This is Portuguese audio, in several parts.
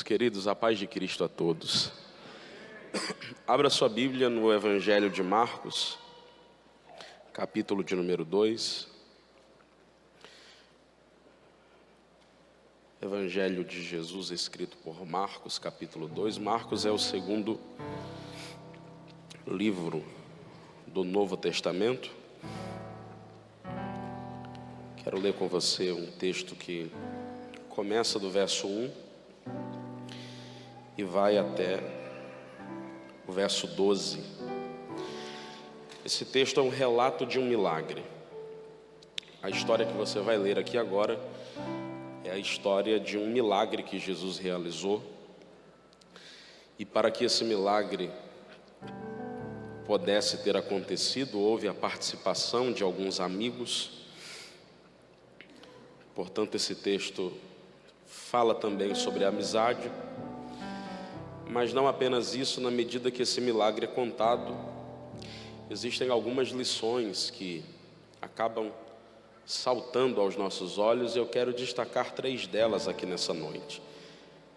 Queridos, a paz de Cristo a todos. Abra sua Bíblia no Evangelho de Marcos, capítulo de número 2. Evangelho de Jesus escrito por Marcos, capítulo 2. Marcos é o segundo livro do Novo Testamento. Quero ler com você um texto que começa do verso 1 e vai até o verso 12. Esse texto é um relato de um milagre. A história que você vai ler aqui agora é a história de um milagre que Jesus realizou. E para que esse milagre pudesse ter acontecido, houve a participação de alguns amigos. Portanto, esse texto fala também sobre a amizade, mas não apenas isso. Na medida que esse milagre é contado, existem algumas lições que acabam saltando aos nossos olhos, e eu quero destacar 3 delas aqui nessa noite.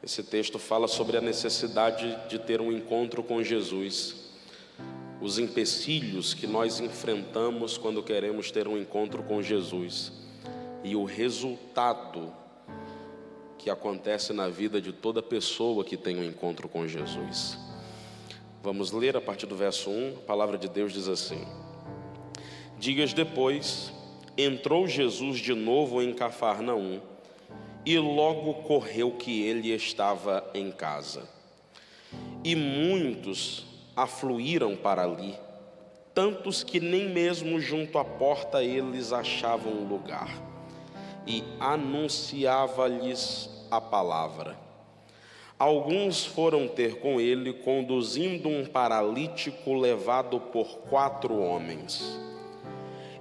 Esse texto fala sobre a necessidade de ter um encontro com Jesus, os empecilhos que nós enfrentamos quando queremos ter um encontro com Jesus, e o resultado que acontece na vida de toda pessoa que tem um encontro com Jesus. Vamos ler a partir do verso 1, a palavra de Deus diz assim: Dias depois, entrou Jesus de novo em Cafarnaum, e logo correu que ele estava em casa. E muitos afluíram para ali, tantos que nem mesmo junto à porta eles achavam lugar. E anunciava-lhes a palavra. Alguns foram ter com ele, conduzindo um paralítico levado por 4 homens.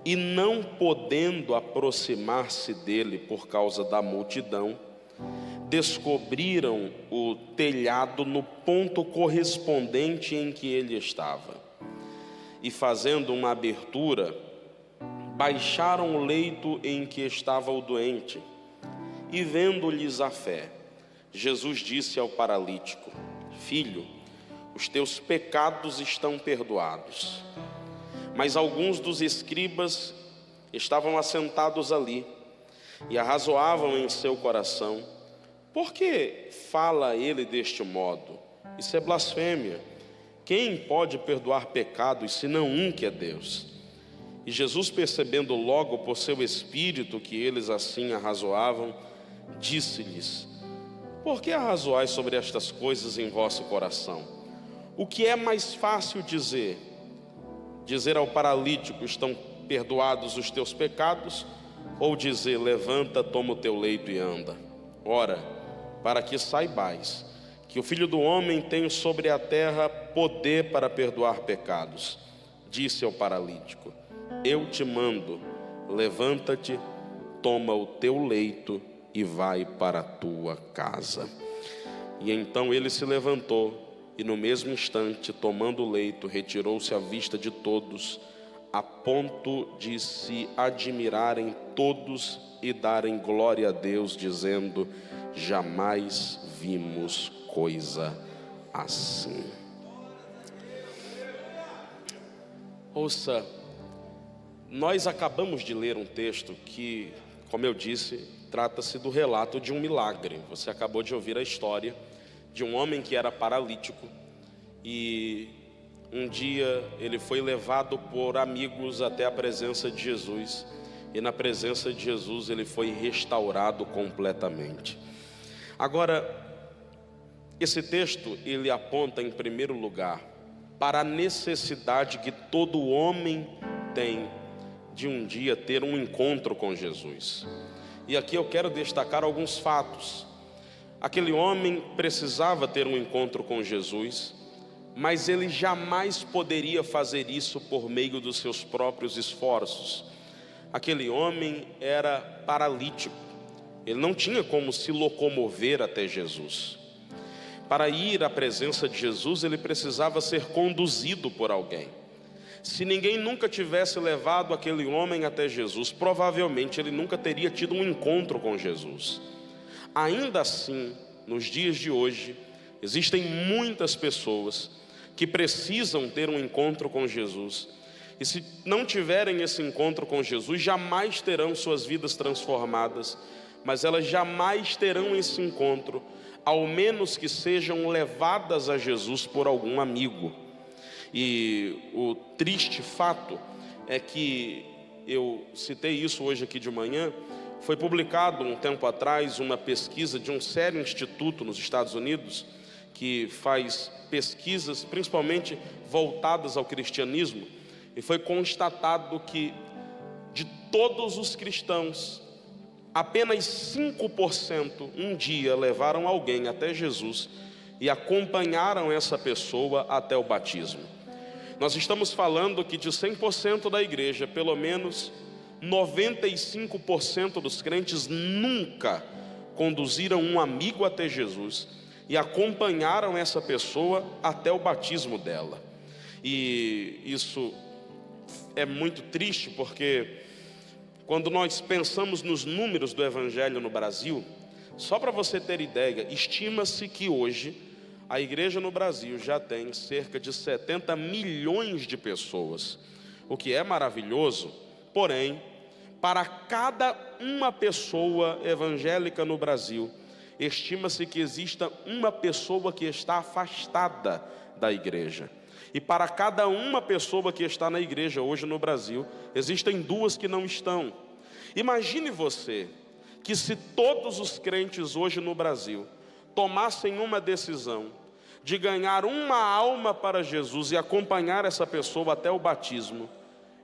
E não podendo aproximar-se dele por causa da multidão, descobriram o telhado no ponto correspondente em que ele estava. E fazendo uma abertura, baixaram o leito em que estava o doente, e vendo-lhes a fé, Jesus disse ao paralítico: Filho, os teus pecados estão perdoados. Mas alguns dos escribas estavam assentados ali, e arrazoavam em seu coração: Por que fala ele deste modo? Isso é blasfêmia. Quem pode perdoar pecados, senão um que é Deus? E Jesus, percebendo logo por seu espírito que eles assim arrazoavam, disse-lhes: Por que arrazoais sobre estas coisas em vosso coração? O que é mais fácil dizer? Dizer ao paralítico: Estão perdoados os teus pecados? Ou dizer: Levanta, toma o teu leito e anda? Ora, para que saibais que o Filho do Homem tem sobre a terra poder para perdoar pecados, disse ao paralítico: Eu te mando, levanta-te, toma o teu leito e vai para a tua casa. E então ele se levantou, e no mesmo instante, tomando o leito, retirou-se à vista de todos, a ponto de se admirarem todos e darem glória a Deus, dizendo: Jamais vimos coisa assim. Ouça, nós acabamos de ler um texto que, como eu disse, trata-se do relato de um milagre. Você acabou de ouvir a história de um homem que era paralítico, e um dia ele foi levado por amigos até a presença de Jesus, e na presença de Jesus ele foi restaurado completamente. Agora, esse texto ele aponta em primeiro lugar para a necessidade que todo homem tem de um dia ter um encontro com Jesus. E aqui eu quero destacar alguns fatos. Aquele homem precisava ter um encontro com Jesus, mas ele jamais poderia fazer isso por meio dos seus próprios esforços. Aquele homem era paralítico, ele não tinha como se locomover até Jesus. Para ir à presença de Jesus, ele precisava ser conduzido por alguém. Se ninguém nunca tivesse levado aquele homem até Jesus, provavelmente ele nunca teria tido um encontro com Jesus. Ainda assim, nos dias de hoje, existem muitas pessoas que precisam ter um encontro com Jesus. E se não tiverem esse encontro com Jesus, jamais terão suas vidas transformadas, mas elas jamais terão esse encontro, ao menos que sejam levadas a Jesus por algum amigo. E o triste fato é que, eu citei isso hoje aqui de manhã, foi publicado um tempo atrás uma pesquisa de um sério instituto nos Estados Unidos, que faz pesquisas principalmente voltadas ao cristianismo, e foi constatado que de todos os cristãos, apenas 5% um dia levaram alguém até Jesus e acompanharam essa pessoa até o batismo. Nós estamos falando que de 100% da igreja, pelo menos 95% dos crentes nunca conduziram um amigo até Jesus e acompanharam essa pessoa até o batismo dela. E isso é muito triste, porque quando nós pensamos nos números do evangelho no Brasil, só para você ter ideia, estima-se que hoje a igreja no Brasil já tem cerca de 70 milhões de pessoas, o que é maravilhoso. Porém, para cada uma pessoa evangélica no Brasil, estima-se que exista uma pessoa que está afastada da igreja. E para cada uma pessoa que está na igreja hoje no Brasil, existem duas que não estão. Imagine você que, se todos os crentes hoje no Brasil tomassem uma decisão de ganhar uma alma para Jesus e acompanhar essa pessoa até o batismo,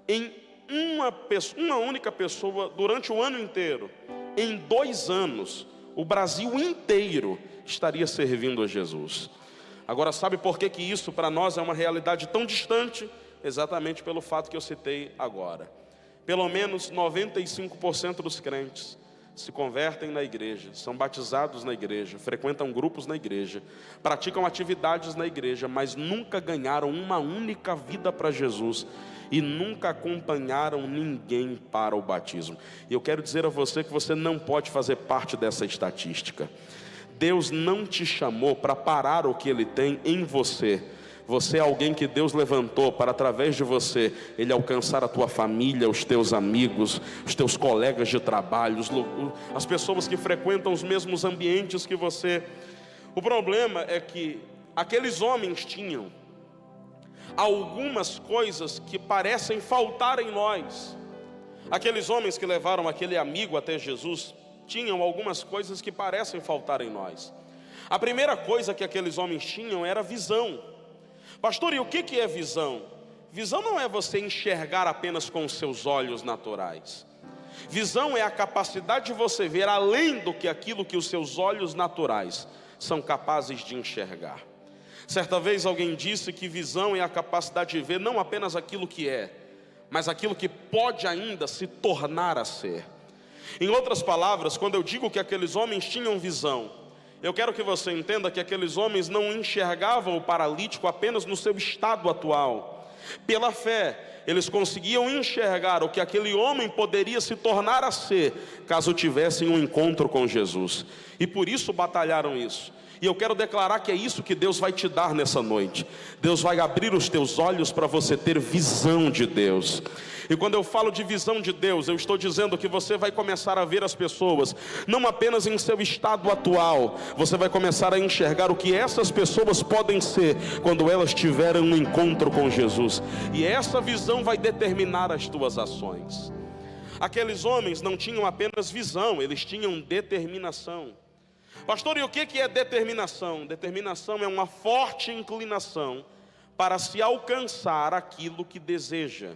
em uma única pessoa durante o ano inteiro, em 2 anos, o Brasil inteiro estaria servindo a Jesus. Agora, sabe por que isso para nós é uma realidade tão distante? Exatamente pelo fato que eu citei agora. Pelo menos 95% dos crentes se convertem na igreja, são batizados na igreja, frequentam grupos na igreja, praticam atividades na igreja, mas nunca ganharam uma única vida para Jesus e nunca acompanharam ninguém para o batismo. E eu quero dizer a você que você não pode fazer parte dessa estatística. Deus não te chamou para parar o que Ele tem em você. Você é alguém que Deus levantou para, através de você, Ele alcançar a tua família, os teus amigos, os teus colegas de trabalho, as pessoas que frequentam os mesmos ambientes que você. O problema é que aqueles homens tinham algumas coisas que parecem faltar em nós. Aqueles homens que levaram aquele amigo até Jesus tinham algumas coisas que parecem faltar em nós. A primeira coisa que aqueles homens tinham era visão. Pastor, e o que é visão? Visão não é você enxergar apenas com os seus olhos naturais. Visão é a capacidade de você ver além do que aquilo que os seus olhos naturais são capazes de enxergar. Certa vez alguém disse que visão é a capacidade de ver não apenas aquilo que é, mas aquilo que pode ainda se tornar a ser. Em outras palavras, quando eu digo que aqueles homens tinham visão, eu quero que você entenda que aqueles homens não enxergavam o paralítico apenas no seu estado atual. Pela fé, eles conseguiam enxergar o que aquele homem poderia se tornar a ser, caso tivessem um encontro com Jesus. E por isso batalharam isso. E eu quero declarar que é isso que Deus vai te dar nessa noite. Deus vai abrir os teus olhos para você ter visão de Deus. E quando eu falo de visão de Deus, eu estou dizendo que você vai começar a ver as pessoas não apenas em seu estado atual. Você vai começar a enxergar o que essas pessoas podem ser quando elas tiverem um encontro com Jesus. E essa visão vai determinar as tuas ações. Aqueles homens não tinham apenas visão, eles tinham determinação. Pastor, e o que é determinação? Determinação é uma forte inclinação para se alcançar aquilo que deseja.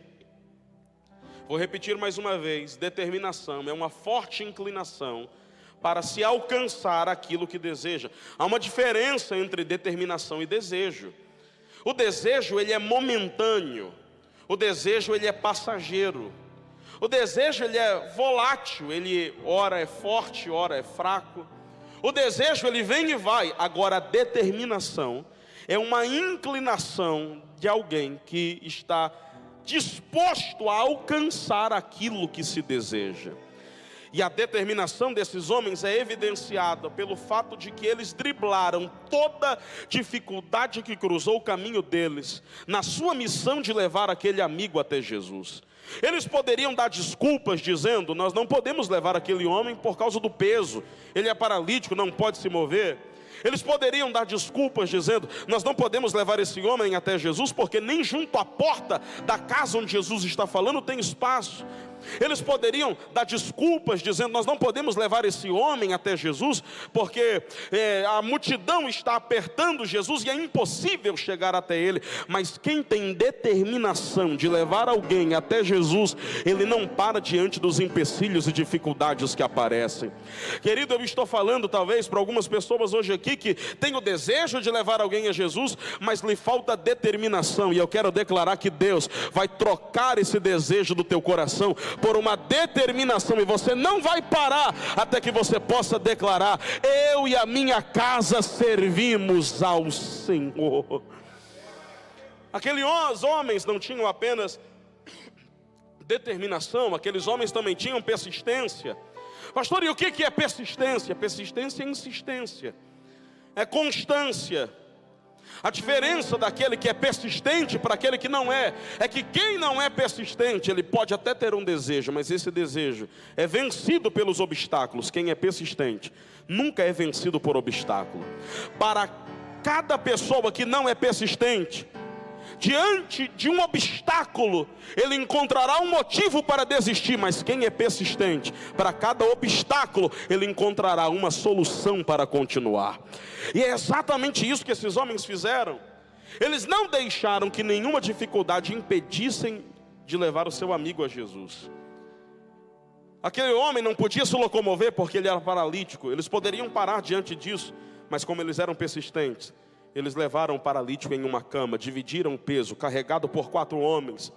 Vou repetir mais uma vez: determinação é uma forte inclinação para se alcançar aquilo que deseja. Há uma diferença entre determinação e desejo. O desejo, ele é momentâneo. O desejo, ele é passageiro. O desejo, ele é volátil. Ele ora é forte, ora é fraco. O desejo, ele vem e vai. Agora, a determinação é uma inclinação de alguém que está disposto a alcançar aquilo que se deseja. E a determinação desses homens é evidenciada pelo fato de que eles driblaram toda dificuldade que cruzou o caminho deles, na sua missão de levar aquele amigo até Jesus. Eles poderiam dar desculpas dizendo: nós não podemos levar aquele homem por causa do peso, ele é paralítico, não pode se mover. Eles poderiam dar desculpas dizendo: nós não podemos levar esse homem até Jesus, porque nem junto à porta da casa onde Jesus está falando tem espaço. Eles poderiam dar desculpas dizendo: nós não podemos levar esse homem até Jesus, porque a multidão está apertando Jesus e é impossível chegar até ele. Mas quem tem determinação de levar alguém até Jesus, ele não para diante dos empecilhos e dificuldades que aparecem. Querido, eu estou falando talvez para algumas pessoas hoje aqui que tem o desejo de levar alguém a Jesus, mas lhe falta determinação. E eu quero declarar que Deus vai trocar esse desejo do teu coração por uma determinação, e você não vai parar até que você possa declarar: eu e a minha casa servimos ao Senhor. Aqueles homens não tinham apenas determinação, aqueles homens também tinham persistência. Pastor, e o que é persistência? Persistência é insistência, é constância. A diferença daquele que é persistente para aquele que não é que quem não é persistente, ele pode até ter um desejo, mas esse desejo é vencido pelos obstáculos. Quem é persistente nunca é vencido por obstáculo. Para cada pessoa que não é persistente, diante de um obstáculo, ele encontrará um motivo para desistir. Mas quem é persistente, para cada obstáculo, ele encontrará uma solução para continuar. E é exatamente isso que esses homens fizeram. Eles não deixaram que nenhuma dificuldade impedissem de levar o seu amigo a Jesus. Aquele homem não podia se locomover porque ele era paralítico. Eles poderiam parar diante disso, mas como eles eram persistentes, eles levaram o paralítico em uma cama, dividiram o peso, carregado por 4 homens.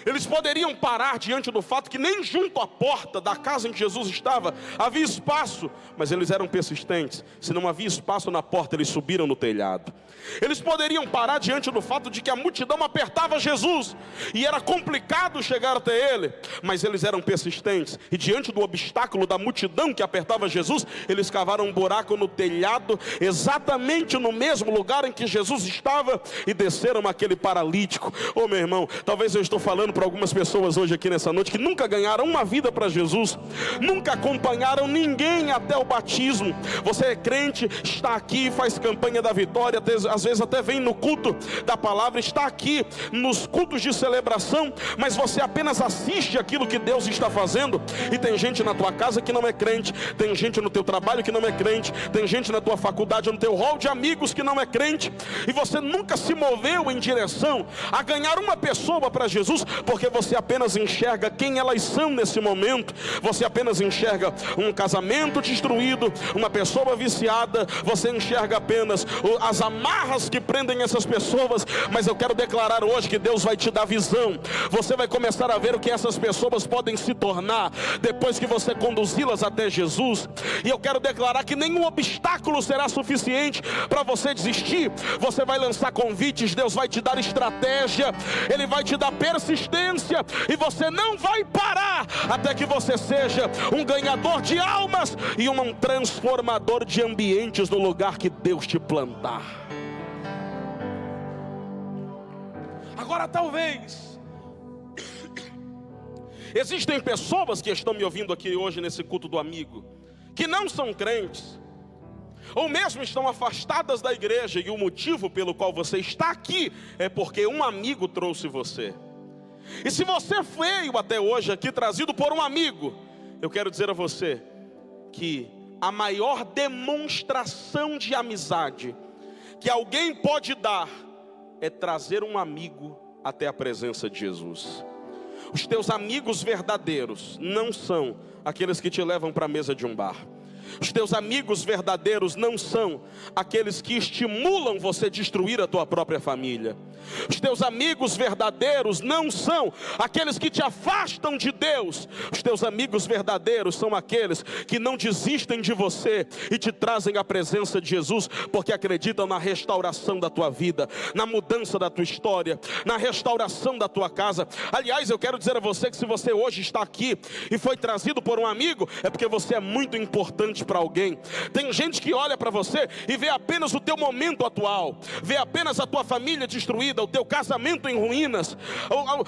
Eles poderiam parar diante do fato que nem junto à porta da casa em que Jesus estava havia espaço, mas eles eram persistentes. Se não havia espaço na porta, eles subiram no telhado. Eles poderiam parar diante do fato de que a multidão apertava Jesus e era complicado chegar até ele, mas eles eram persistentes. E diante do obstáculo da multidão que apertava Jesus, eles cavaram um buraco no telhado, exatamente no mesmo lugar em que Jesus estava, e desceram aquele paralítico. Ô meu irmão, talvez eu estou falando para algumas pessoas hoje aqui nessa noite que nunca ganharam uma vida para Jesus, nunca acompanharam ninguém até o batismo. Você é crente, está aqui, faz campanha da vitória, às vezes até vem no culto da palavra, está aqui nos cultos de celebração, mas você apenas assiste aquilo que Deus está fazendo. E tem gente na tua casa que não é crente, tem gente no teu trabalho que não é crente, tem gente na tua faculdade, no teu hall de amigos que não é crente, e você nunca se moveu em direção a ganhar uma pessoa para Jesus, porque você apenas enxerga quem elas são nesse momento. Você apenas enxerga um casamento destruído, uma pessoa viciada, você enxerga apenas as amarras que prendem essas pessoas. Mas eu quero declarar hoje que Deus vai te dar visão. Você vai começar a ver o que essas pessoas podem se tornar depois que você conduzi-las até Jesus. E eu quero declarar que nenhum obstáculo será suficiente para você desistir. Você vai lançar convites, Deus vai te dar estratégia, Ele vai te dar persistência, e você não vai parar até que você seja um ganhador de almas e um transformador de ambientes no lugar que Deus te plantar. Agora talvez existem pessoas que estão me ouvindo aqui hoje nesse culto do amigo, que não são crentes, ou mesmo estão afastadas da igreja, e o motivo pelo qual você está aqui é porque um amigo trouxe você. E se você veio até hoje aqui trazido por um amigo, eu quero dizer a você que a maior demonstração de amizade que alguém pode dar é trazer um amigo até a presença de Jesus. Os teus amigos verdadeiros não são aqueles que te levam para a mesa de um bar. Os teus amigos verdadeiros não são aqueles que estimulam você a destruir a tua própria família. Os teus amigos verdadeiros não são aqueles que te afastam de Deus. Os teus amigos verdadeiros são aqueles que não desistem de você e te trazem à presença de Jesus, porque acreditam na restauração da tua vida, na mudança da tua história, na restauração da tua casa. Aliás, eu quero dizer a você que se você hoje está aqui e foi trazido por um amigo, é porque você é muito importante para alguém. Tem gente que olha para você e vê apenas o teu momento atual, vê apenas a tua família destruída, o teu casamento em ruínas,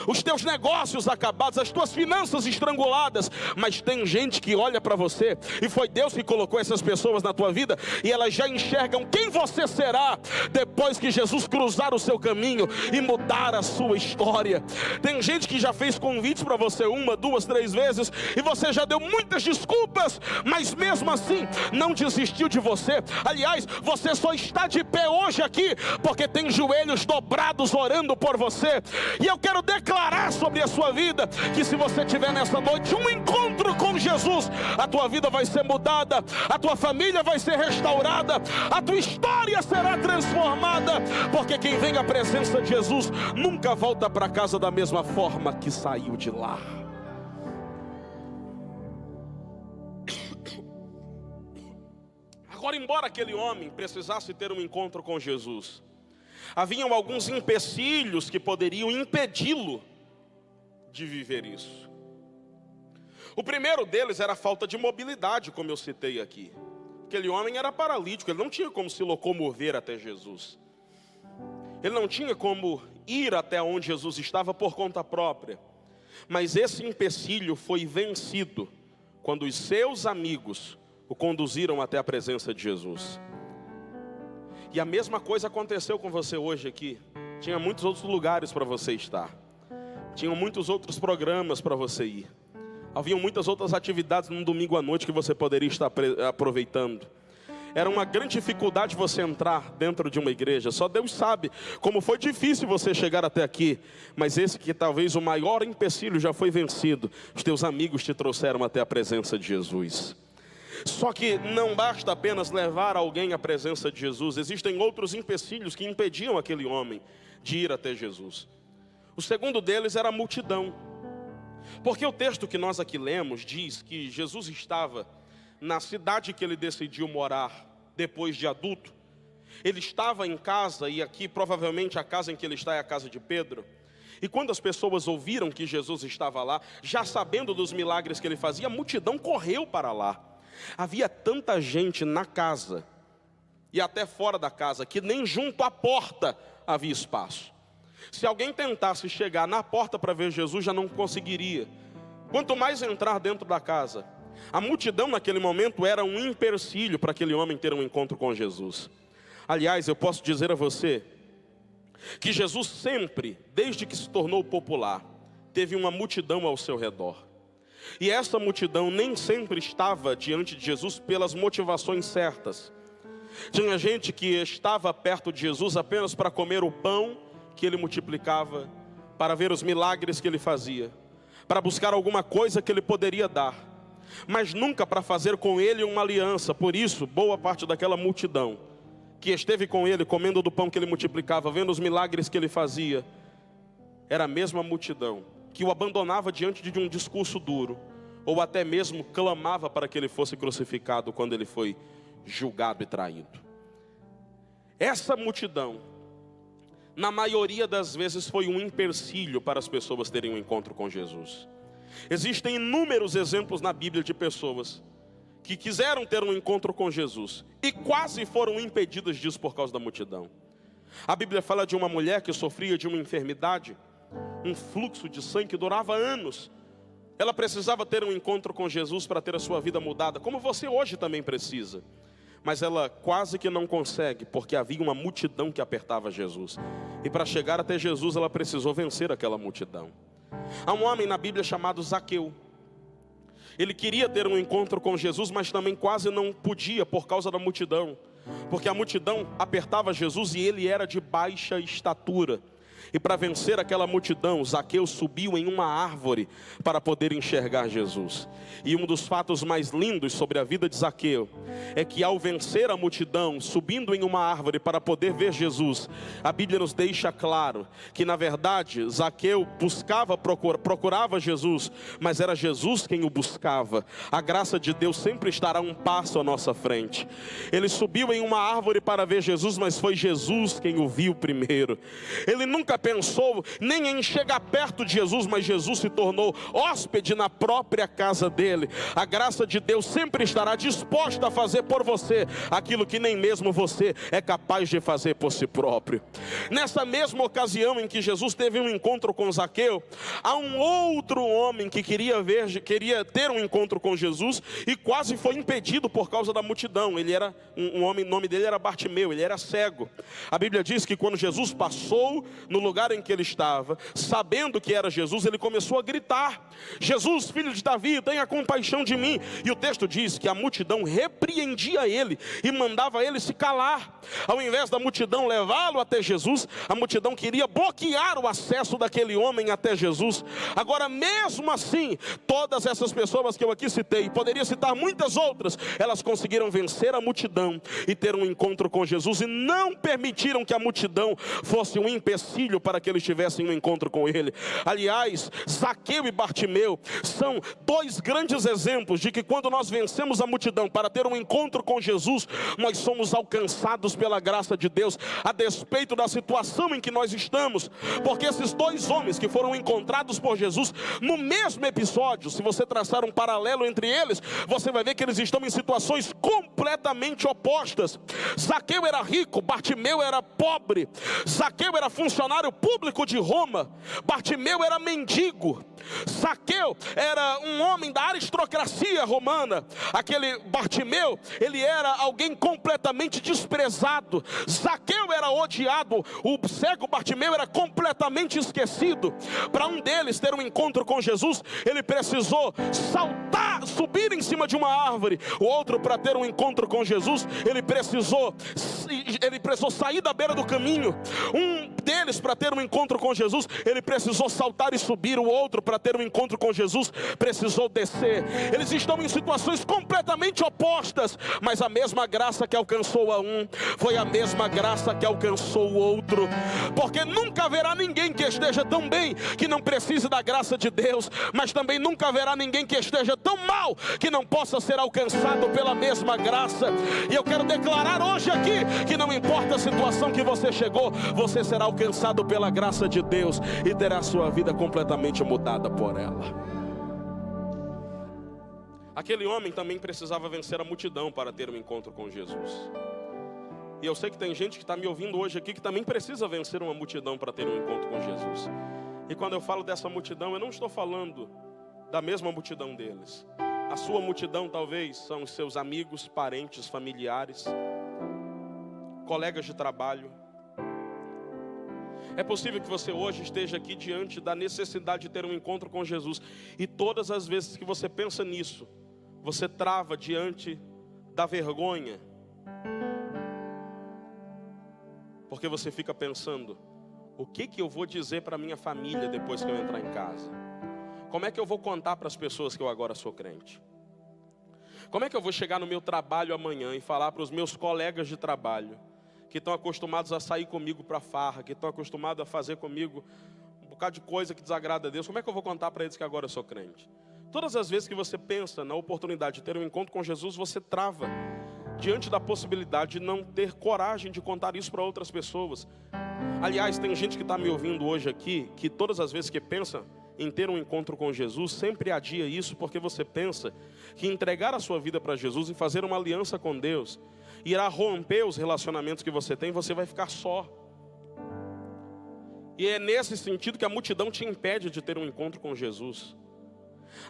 os teus negócios acabados, as tuas finanças estranguladas. Mas tem gente que olha para você, e foi Deus que colocou essas pessoas na tua vida, e elas já enxergam quem você será depois que Jesus cruzar o seu caminho e mudar a sua história. Tem gente que já fez convites para você 1, 2, 3 vezes, e você já deu muitas desculpas, mas mesmo assim não desistiu de você. Aliás, você só está de pé hoje aqui porque tem joelhos dobrados orando por você. E eu quero declarar sobre a sua vida que se você tiver nessa noite um encontro com Jesus, a tua vida vai ser mudada, a tua família vai ser restaurada, a tua história será transformada, porque quem vem à presença de Jesus nunca volta para casa da mesma forma que saiu de lá. Agora, embora aquele homem precisasse ter um encontro com Jesus, haviam alguns empecilhos que poderiam impedi-lo de viver isso. O primeiro deles era a falta de mobilidade, como eu citei aqui. Aquele homem era paralítico, ele não tinha como se locomover até Jesus. Ele não tinha como ir até onde Jesus estava por conta própria. Mas esse empecilho foi vencido quando os seus amigos o conduziram até a presença de Jesus. E a mesma coisa aconteceu com você hoje aqui. Tinha muitos outros lugares para você estar. Tinham muitos outros programas para você ir. Haviam muitas outras atividades num domingo à noite que você poderia estar aproveitando. Era uma grande dificuldade você entrar dentro de uma igreja. Só Deus sabe como foi difícil você chegar até aqui. Mas esse que talvez o maior empecilho já foi vencido. Os teus amigos te trouxeram até a presença de Jesus. Só que não basta apenas levar alguém à presença de Jesus. Existem outros empecilhos que impediam aquele homem de ir até Jesus. O segundo deles era a multidão. Porque o texto que nós aqui lemos diz que Jesus estava na cidade que ele decidiu morar depois de adulto. Ele estava em casa, e aqui provavelmente a casa em que ele está é a casa de Pedro. E quando as pessoas ouviram que Jesus estava lá, já sabendo dos milagres que ele fazia, a multidão correu para lá. Havia tanta gente na casa e até fora da casa que nem junto à porta havia espaço. Se alguém tentasse chegar na porta para ver Jesus, já não conseguiria. Quanto mais entrar dentro da casa. A multidão naquele momento era um empecilho para aquele homem ter um encontro com Jesus. Aliás, eu posso dizer a você que Jesus sempre, desde que se tornou popular, teve uma multidão ao seu redor. E essa multidão nem sempre estava diante de Jesus pelas motivações certas. Tinha gente que estava perto de Jesus apenas para comer o pão que ele multiplicava, para ver os milagres que ele fazia, para buscar alguma coisa que ele poderia dar, mas nunca para fazer com ele uma aliança. Por isso, boa parte daquela multidão que esteve com ele, comendo do pão que ele multiplicava, vendo os milagres que ele fazia, era a mesma multidão que o abandonava diante de um discurso duro, ou até mesmo clamava para que ele fosse crucificado quando ele foi julgado e traído. Essa multidão, na maioria das vezes, foi um empecilho para as pessoas terem um encontro com Jesus. Existem inúmeros exemplos na Bíblia de pessoas que quiseram ter um encontro com Jesus e quase foram impedidas disso por causa da multidão. A Bíblia fala de uma mulher que sofria de uma enfermidade, um fluxo de sangue que durava anos. Ela precisava ter um encontro com Jesus para ter a sua vida mudada, como você hoje também precisa. Mas ela quase que não consegue, porque havia uma multidão que apertava Jesus. E para chegar até Jesus, ela precisou vencer aquela multidão. Há um homem na Bíblia chamado Zaqueu. Ele queria ter um encontro com Jesus, mas também quase não podia por causa da multidão. Porque a multidão apertava Jesus e ele era de baixa estatura. E para vencer aquela multidão, Zaqueu subiu em uma árvore para poder enxergar Jesus. E um dos fatos mais lindos sobre a vida de Zaqueu é que ao vencer a multidão, subindo em uma árvore para poder ver Jesus, a Bíblia nos deixa claro que na verdade Zaqueu procurava Jesus, mas era Jesus quem o buscava. A graça de Deus sempre estará um passo à nossa frente. Ele subiu em uma árvore para ver Jesus, mas foi Jesus quem o viu primeiro. Ele nunca pensou nem em chegar perto de Jesus, mas Jesus se tornou hóspede na própria casa dele. A graça de Deus sempre estará disposta a fazer por você aquilo que nem mesmo você é capaz de fazer por si próprio. Nessa mesma ocasião em que Jesus teve um encontro com Zaqueu, há um outro homem que queria ter um encontro com Jesus e quase foi impedido por causa da multidão. Ele era um homem, o nome dele era Bartimeu, ele era cego. A Bíblia diz que quando Jesus passou no lugar em que ele estava, sabendo que era Jesus, ele começou a gritar: Jesus, filho de Davi, tenha compaixão de mim. E o texto diz que a multidão repreendia ele e mandava ele se calar. Ao invés da multidão levá-lo até Jesus, a multidão queria bloquear o acesso daquele homem até Jesus. Agora, mesmo assim, todas essas pessoas que eu aqui citei, poderia citar muitas outras, elas conseguiram vencer a multidão e ter um encontro com Jesus, e não permitiram que a multidão fosse um empecilho para que eles tivessem um encontro com ele. Aliás, Zaqueu e Bartimeu são dois grandes exemplos de que quando nós vencemos a multidão para ter um encontro com Jesus, nós somos alcançados pela graça de Deus, a despeito da situação em que nós estamos. Porque esses dois homens que foram encontrados por Jesus no mesmo episódio, se você traçar um paralelo entre eles, você vai ver que eles estão em situações completamente opostas. Zaqueu era rico, Bartimeu era pobre. Zaqueu era funcionário público de Roma, Bartimeu era mendigo. Zaqueu era um homem da aristocracia romana. Aquele Bartimeu, ele era alguém completamente desprezado. Zaqueu era odiado. O cego Bartimeu era completamente esquecido. Para um deles ter um encontro com Jesus, ele precisou subir em cima de uma árvore. O outro, para ter um encontro com Jesus, ele precisou sair da beira do caminho. Um deles, para ter um encontro com Jesus, ele precisou saltar e subir. O outro, para ter um encontro com Jesus, precisou descer. Eles estão em situações completamente opostas, mas a mesma graça que alcançou a um foi a mesma graça que alcançou o outro. Porque nunca haverá ninguém que esteja tão bem que não precise da graça de Deus, mas também nunca haverá ninguém que esteja tão mal que não possa ser alcançado pela mesma graça. E eu quero declarar hoje aqui que não importa a situação que você chegou, você será alcançado pela graça de Deus e terá sua vida completamente mudada por ela. Aquele homem também precisava vencer a multidão para ter um encontro com Jesus. E eu sei que tem gente que está me ouvindo hoje aqui que também precisa vencer uma multidão para ter um encontro com Jesus. E quando eu falo dessa multidão, eu não estou falando da mesma multidão deles. A sua multidão talvez são os seus amigos, parentes, familiares, colegas de trabalho. É possível que você hoje esteja aqui diante da necessidade de ter um encontro com Jesus, e todas as vezes que você pensa nisso, você trava diante da vergonha, porque você fica pensando: o que eu vou dizer para minha família depois que eu entrar em casa? Como é que eu vou contar para as pessoas que eu agora sou crente? Como é que eu vou chegar no meu trabalho amanhã e falar para os meus colegas de trabalho, que estão acostumados a sair comigo para farra, que estão acostumados a fazer comigo um bocado de coisa que desagrada a Deus, como é que eu vou contar para eles que agora eu sou crente? Todas as vezes que você pensa na oportunidade de ter um encontro com Jesus, você trava diante da possibilidade de não ter coragem de contar isso para outras pessoas. Aliás, tem gente que está me ouvindo hoje aqui, que todas as vezes que pensa em ter um encontro com Jesus, sempre adia isso, porque você pensa que entregar a sua vida para Jesus e fazer uma aliança com Deus irá romper os relacionamentos que você tem, você vai ficar só. E é nesse sentido que a multidão te impede de ter um encontro com Jesus.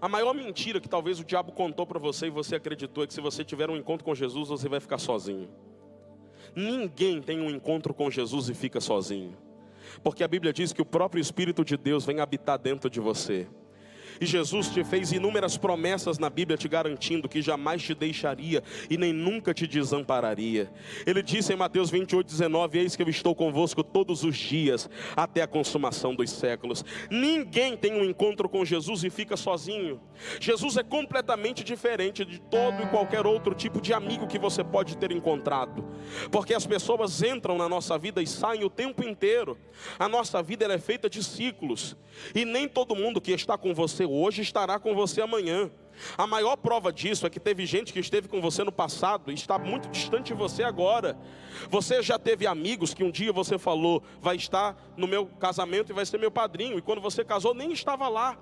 A maior mentira que talvez o diabo contou para você e você acreditou é que se você tiver um encontro com Jesus, você vai ficar sozinho. Ninguém tem um encontro com Jesus e fica sozinho, porque a Bíblia diz que o próprio Espírito de Deus vem habitar dentro de você. E Jesus te fez inúmeras promessas na Bíblia, te garantindo que jamais te deixaria e nem nunca te desampararia. Ele disse em Mateus 28:19: eis que eu estou convosco todos os dias, até a consumação dos séculos. Ninguém tem um encontro com Jesus e fica sozinho. Jesus é completamente diferente de todo e qualquer outro tipo de amigo que você pode ter encontrado, porque as pessoas entram na nossa vida e saem o tempo inteiro. A nossa vida ela é feita de ciclos, e nem todo mundo que está com você hoje estará com você amanhã. A maior prova disso é que teve gente que esteve com você no passado e está muito distante de você agora. Você já teve amigos que um dia você falou: vai estar no meu casamento e vai ser meu padrinho, e quando você casou nem estava lá.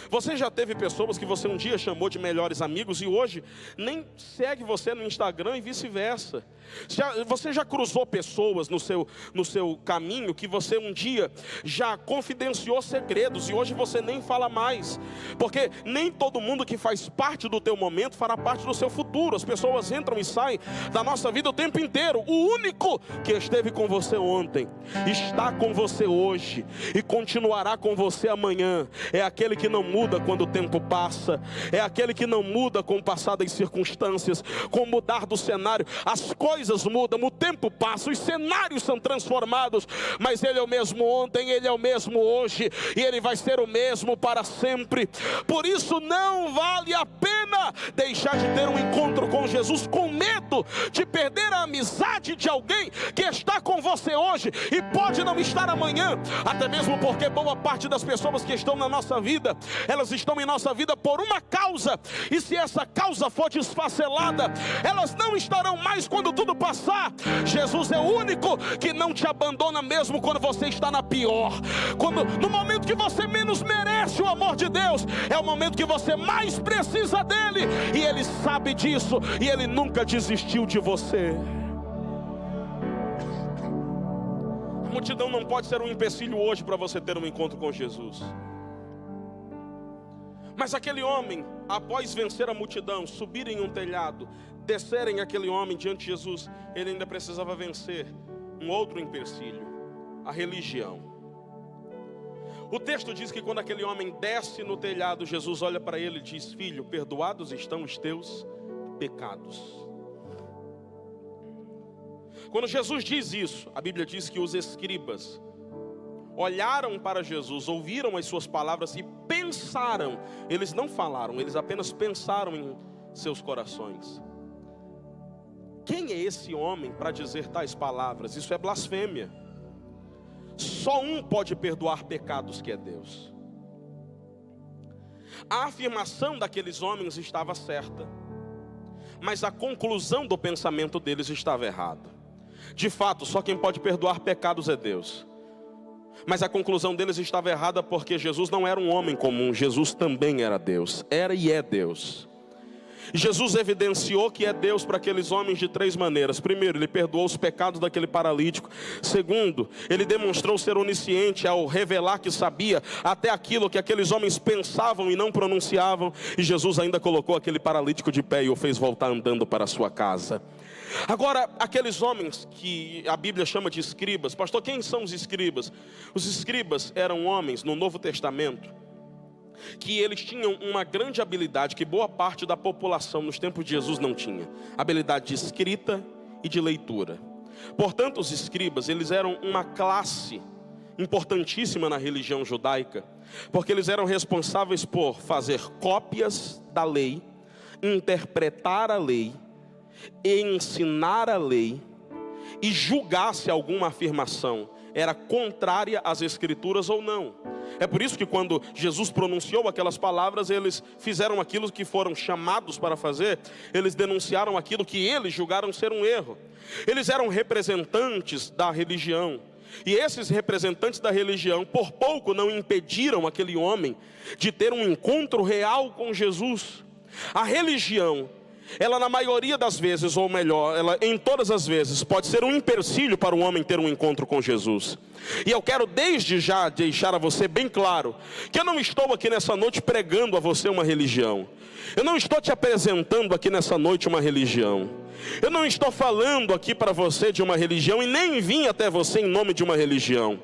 Você já teve pessoas que você um dia chamou de melhores amigos e hoje nem segue você no Instagram e vice-versa. Você já cruzou pessoas no seu caminho que você um dia já confidenciou segredos e hoje você nem fala mais, porque nem todo mundo que faz parte do teu momento fará parte do seu futuro. As pessoas entram e saem da nossa vida o tempo inteiro. O único que esteve com você ontem, está com você hoje e continuará com você amanhã, é aquele que não muda quando o tempo passa, é aquele que não muda com o passar das circunstâncias, com o mudar do cenário. As coisas mudam, o tempo passa, os cenários são transformados, mas Ele é o mesmo ontem, Ele é o mesmo hoje, e Ele vai ser o mesmo para sempre. Por isso não vale a pena deixar de ter um encontro com Jesus com medo de perder a amizade de alguém que está com você hoje e pode não estar amanhã, até mesmo porque boa parte das pessoas que estão na nossa vida, elas estão em nossa vida por uma causa, e se essa causa for desfacelada, elas não estarão mais quando tudo passar. Jesus é o único que não te abandona mesmo quando você está na pior, no momento que você menos merece o amor de Deus, é o momento que você mais precisa dele, e Ele sabe disso, e Ele nunca desistiu de você. A multidão não pode ser um empecilho hoje para você ter um encontro com Jesus. Mas aquele homem, após vencer a multidão, subir em um telhado, descerem aquele homem diante de Jesus, ele ainda precisava vencer um outro empecilho: a religião. O texto diz que quando aquele homem desce no telhado, Jesus olha para ele e diz: filho, perdoados estão os teus pecados. Quando Jesus diz isso, a Bíblia diz que os escribas olharam para Jesus, ouviram as suas palavras e pensaram. Eles não falaram, eles apenas pensaram em seus corações: quem é esse homem para dizer tais palavras? Isso é blasfêmia. Só um pode perdoar pecados, que é Deus. A afirmação daqueles homens estava certa, mas a conclusão do pensamento deles estava errada. De fato, só quem pode perdoar pecados é Deus. Mas a conclusão deles estava errada, porque Jesus não era um homem comum, Jesus também era Deus, era e é Deus. E Jesus evidenciou que é Deus para aqueles homens de três maneiras. Primeiro, Ele perdoou os pecados daquele paralítico. Segundo, Ele demonstrou ser onisciente ao revelar que sabia até aquilo que aqueles homens pensavam e não pronunciavam. E Jesus ainda colocou aquele paralítico de pé e o fez voltar andando para a sua casa. Agora, aqueles homens que a Bíblia chama de escribas. Pastor, quem são os escribas? Os escribas eram homens no Novo Testamento que eles tinham uma grande habilidade que boa parte da população nos tempos de Jesus não tinha: habilidade de escrita e de leitura. Portanto, os escribas, eles eram uma classe importantíssima na religião judaica, porque eles eram responsáveis por fazer cópias da lei, interpretar a lei, ensinar a lei e julgar se alguma afirmação era contrária às escrituras ou não. É por isso que quando Jesus pronunciou aquelas palavras, eles fizeram aquilo que foram chamados para fazer. Eles denunciaram aquilo que eles julgaram ser um erro. Eles eram representantes da religião, e esses representantes da religião por pouco não impediram aquele homem de ter um encontro real com Jesus. A religião, ela na maioria das vezes, ou melhor, ela em todas as vezes, pode ser um empecilho para o homem ter um encontro com Jesus. E eu quero desde já deixar a você bem claro que eu não estou aqui nessa noite pregando a você uma religião. Eu não estou te apresentando aqui nessa noite uma religião. Eu não estou falando aqui para você de uma religião e nem vim até você em nome de uma religião.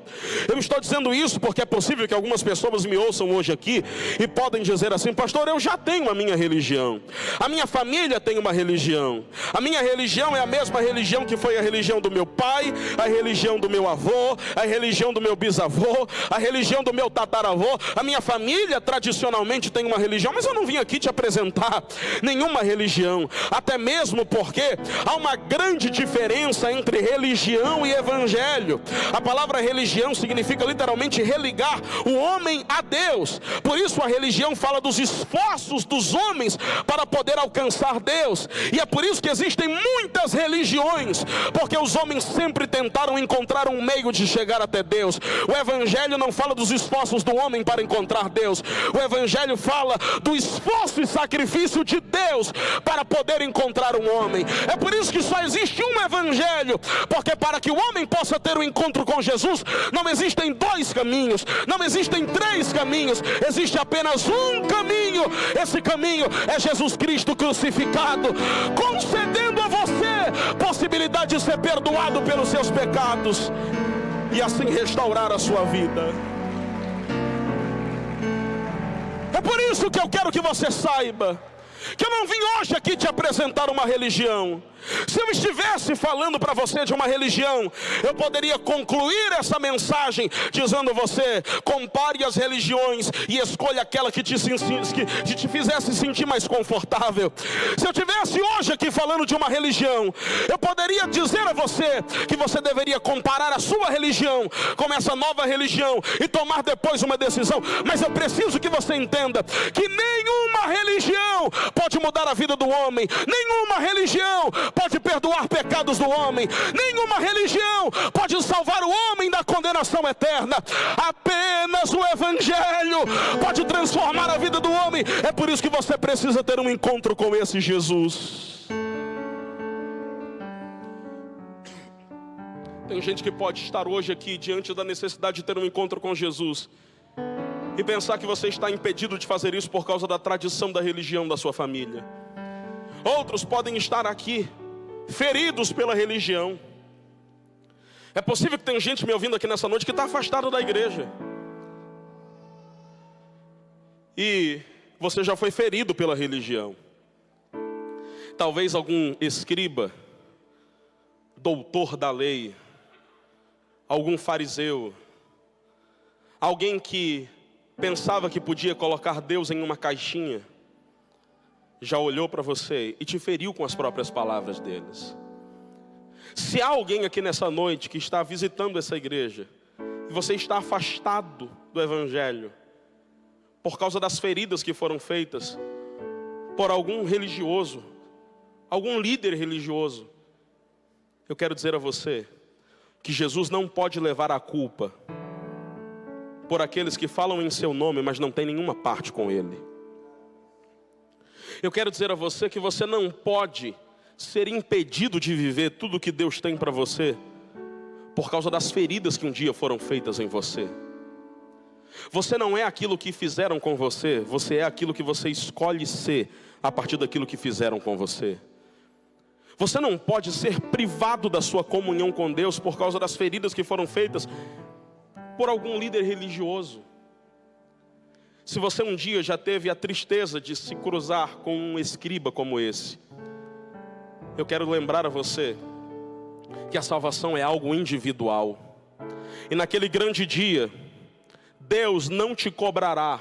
Eu estou dizendo isso porque é possível que algumas pessoas me ouçam hoje aqui e podem dizer assim: pastor, eu já tenho a minha religião, a minha família tem uma religião, a minha religião é a mesma religião que foi a religião do meu pai, a religião do meu avô, a religião do meu bisavô, a religião do meu tataravô. A minha família tradicionalmente tem uma religião, mas eu não vim aqui te apresentar nenhuma religião, até mesmo porque há uma grande diferença entre religião e evangelho. A palavra religião significa literalmente religar o homem a Deus. Por isso a religião fala dos esforços dos homens para poder alcançar Deus. E é por isso que existem muitas religiões, porque os homens sempre tentaram encontrar um meio de chegar até Deus. O evangelho não fala dos esforços do homem para encontrar Deus. O evangelho fala do esforço e sacrifício de Deus para poder encontrar um homem. É por isso que só existe um evangelho, porque para que o homem possa ter um encontro com Jesus, não existem dois caminhos, não existem três caminhos, existe apenas um caminho. Esse caminho é Jesus Cristo crucificado, concedendo a você possibilidade de ser perdoado pelos seus pecados e assim restaurar a sua vida. É por isso que eu quero que você saiba que eu não vim hoje aqui te apresentar uma religião. Se eu estivesse falando para você de uma religião, eu poderia concluir essa mensagem dizendo: você compare as religiões e escolha aquela que te fizesse sentir mais confortável. Se eu estivesse hoje aqui falando de uma religião, eu poderia dizer a você que você deveria comparar a sua religião com essa nova religião e tomar depois uma decisão. Mas eu preciso que você entenda que nenhuma religião pode mudar a vida do homem, nenhuma religião pode perdoar pecados do homem, nenhuma religião pode salvar o homem da condenação eterna. Apenas o evangelho pode transformar a vida do homem. É por isso que você precisa ter um encontro com esse Jesus. Tem gente que pode estar hoje aqui diante da necessidade de ter um encontro com Jesus e pensar que você está impedido de fazer isso por causa da tradição da religião da sua família. Outros podem estar aqui feridos pela religião. É possível que tenha gente me ouvindo aqui nessa noite que está afastado da igreja, e você já foi ferido pela religião. Talvez algum escriba, doutor da lei, algum fariseu, alguém que pensava que podia colocar Deus em uma caixinha, já olhou para você e te feriu com as próprias palavras deles. Se há alguém aqui nessa noite que está visitando essa igreja e você está afastado do evangelho por causa das feridas que foram feitas por algum religioso, algum líder religioso, eu quero dizer a você que Jesus não pode levar a culpa por aqueles que falam em seu nome, mas não tem nenhuma parte com ele. Eu quero dizer a você que você não pode ser impedido de viver tudo o que Deus tem para você por causa das feridas que um dia foram feitas em você. Você não é aquilo que fizeram com você, você é aquilo que você escolhe ser a partir daquilo que fizeram com você. Você não pode ser privado da sua comunhão com Deus por causa das feridas que foram feitas por algum líder religioso. Se você um dia já teve a tristeza de se cruzar com um escriba como esse, eu quero lembrar a você que a salvação é algo individual. E naquele grande dia, Deus não te cobrará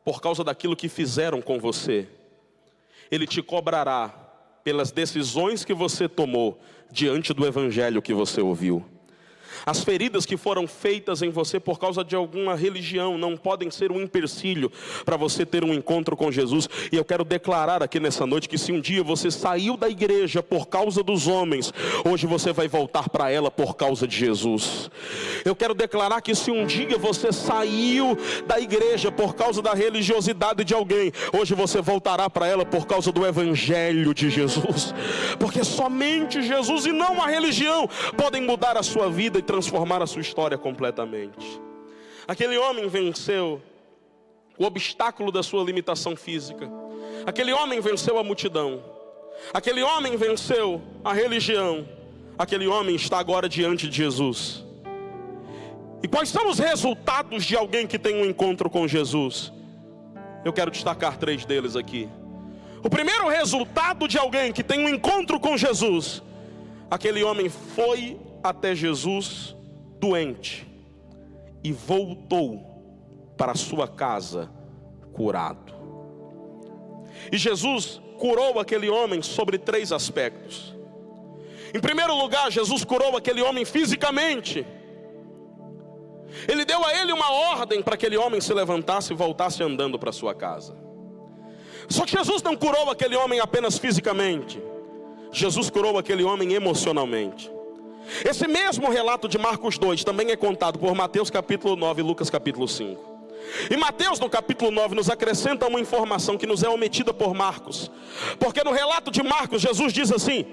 por causa daquilo que fizeram com você. Ele te cobrará pelas decisões que você tomou diante do evangelho que você ouviu. As feridas que foram feitas em você por causa de alguma religião não podem ser um empecilho para você ter um encontro com Jesus. E eu quero declarar aqui nessa noite que se um dia você saiu da igreja por causa dos homens, hoje você vai voltar para ela por causa de Jesus. Eu quero declarar que se um dia você saiu da igreja por causa da religiosidade de alguém, hoje você voltará para ela por causa do evangelho de Jesus. Porque somente Jesus e não a religião podem mudar a sua vida e transformar a sua história completamente. Aquele homem venceu o obstáculo da sua limitação física. Aquele homem venceu a multidão. Aquele homem venceu a religião. Aquele homem está agora diante de Jesus. E quais são os resultados de alguém que tem um encontro com Jesus? Eu quero destacar 3 deles aqui. O primeiro resultado de alguém que tem um encontro com Jesus: aquele homem foi até Jesus doente e voltou para a sua casa curado. E Jesus curou aquele homem sobre 3 aspectos. Em primeiro lugar, Jesus curou aquele homem fisicamente. Ele deu a ele uma ordem para que aquele homem se levantasse e voltasse andando para sua casa. Só que Jesus não curou aquele homem apenas fisicamente. Jesus curou aquele homem emocionalmente. Esse mesmo relato de Marcos 2 também é contado por Mateus capítulo 9 e Lucas capítulo 5. E Mateus no capítulo 9 nos acrescenta uma informação que nos é omitida por Marcos. Porque no relato de Marcos, Jesus diz assim: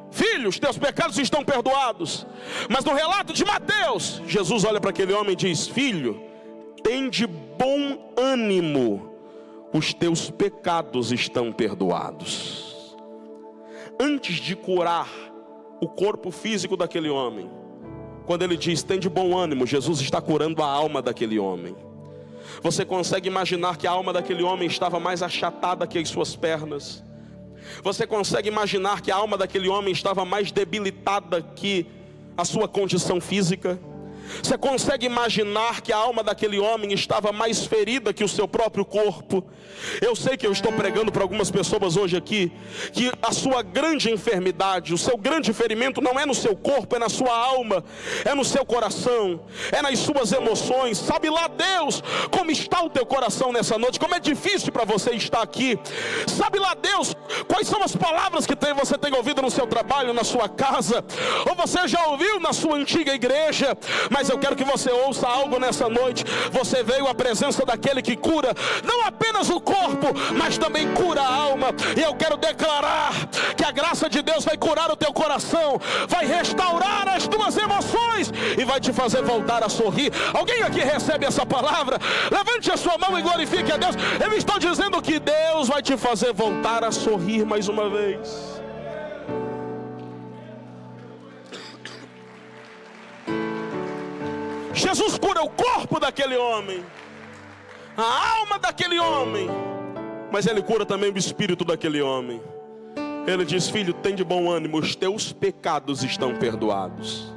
filhos, teus pecados estão perdoados. Mas no relato de Mateus, Jesus olha para aquele homem e diz: filho, tem de bom ânimo, os teus pecados estão perdoados. Antes de curar o corpo físico daquele homem, quando ele diz tem de bom ânimo, Jesus está curando a alma daquele homem. Você consegue imaginar que a alma daquele homem estava mais achatada que as suas pernas? Você consegue imaginar que a alma daquele homem estava mais debilitada que a sua condição física? Você consegue imaginar que a alma daquele homem estava mais ferida que o seu próprio corpo? Eu sei que eu estou pregando para algumas pessoas hoje aqui que a sua grande enfermidade, o seu grande ferimento não é no seu corpo, é na sua alma, é no seu coração, é nas suas emoções. Sabe lá Deus como está o teu coração nessa noite, como é difícil para você estar aqui. Sabe lá Deus quais são as palavras que você tem ouvido no seu trabalho, na sua casa, ou você já ouviu na sua antiga igreja. Mas eu quero que você ouça algo nessa noite. Você veio à presença daquele que cura não apenas o corpo, mas também cura a alma. E eu quero declarar que a graça de Deus vai curar o teu coração, vai restaurar as tuas emoções e vai te fazer voltar a sorrir. Alguém aqui recebe essa palavra? Levante a sua mão e glorifique a Deus. Eu estou dizendo que Deus vai te fazer voltar a sorrir mais uma vez. Jesus cura o corpo daquele homem, a alma daquele homem, mas Ele cura também o espírito daquele homem. Ele diz: filho, tem de bom ânimo, os teus pecados estão perdoados.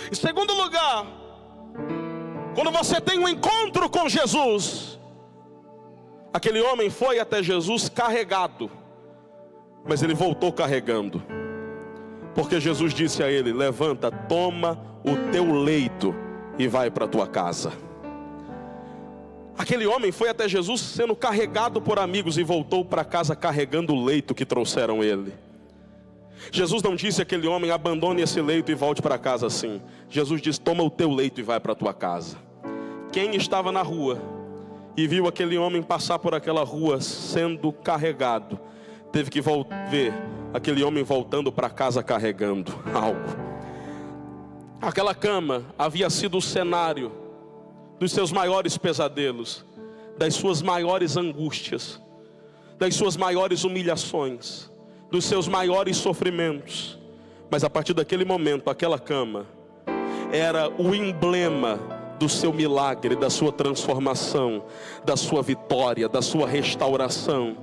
Em segundo lugar, quando você tem um encontro com Jesus, aquele homem foi até Jesus carregado, mas ele voltou carregando, porque Jesus disse a ele: levanta, toma o teu leito e vai para a tua casa. Aquele homem foi até Jesus sendo carregado por amigos e voltou para casa carregando o leito que trouxeram ele. Jesus não disse àquele homem: abandone esse leito e volte para casa assim. Jesus disse: toma o teu leito e vai para a tua casa. Quem estava na rua e viu aquele homem passar por aquela rua sendo carregado, teve que ver aquele homem voltando para casa carregando algo. Aquela cama havia sido o cenário dos seus maiores pesadelos, das suas maiores angústias, das suas maiores humilhações, dos seus maiores sofrimentos. Mas a partir daquele momento, aquela cama era o emblema do seu milagre, da sua transformação, da sua vitória, da sua restauração.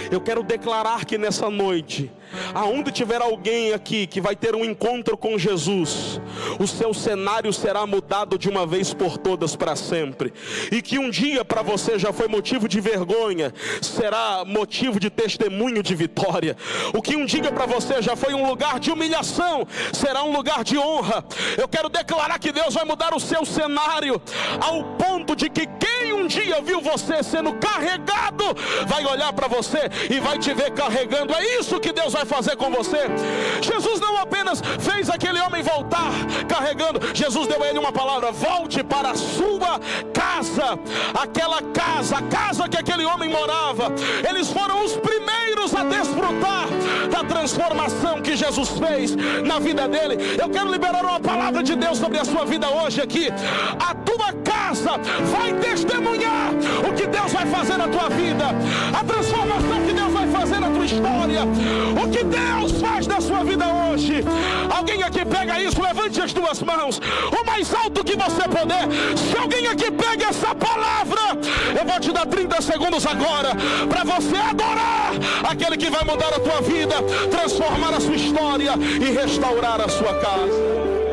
Eu quero declarar que nessa noite, aonde tiver alguém aqui que vai ter um encontro com Jesus, o seu cenário será mudado de uma vez por todas para sempre. E que um dia para você já foi motivo de vergonha, será motivo de testemunho de vitória. O que um dia para você já foi um lugar de humilhação, será um lugar de honra. Eu quero declarar que Deus vai mudar o seu cenário, ao ponto de que quem um dia viu você sendo carregado, vai olhar para você e vai te ver carregando. É isso que Deus vai fazer com você. Jesus não apenas fez aquele homem voltar carregando, Jesus deu a ele uma palavra: volte para a sua casa. Aquela casa, a casa que aquele homem morava, eles foram os primeiros a desfrutar da transformação que Jesus fez na vida dele. Eu quero liberar uma palavra de Deus sobre a sua vida hoje aqui. A tua casa vai testemunhar o que Deus vai fazer na tua vida, a transformação que Deus vai fazer fazer na tua história, o que Deus faz na sua vida hoje. Alguém aqui pega isso, levante as duas mãos, o mais alto que você puder. Se alguém aqui pega essa palavra, eu vou te dar 30 segundos agora, para você adorar aquele que vai mudar a tua vida, transformar a sua história e restaurar a sua casa.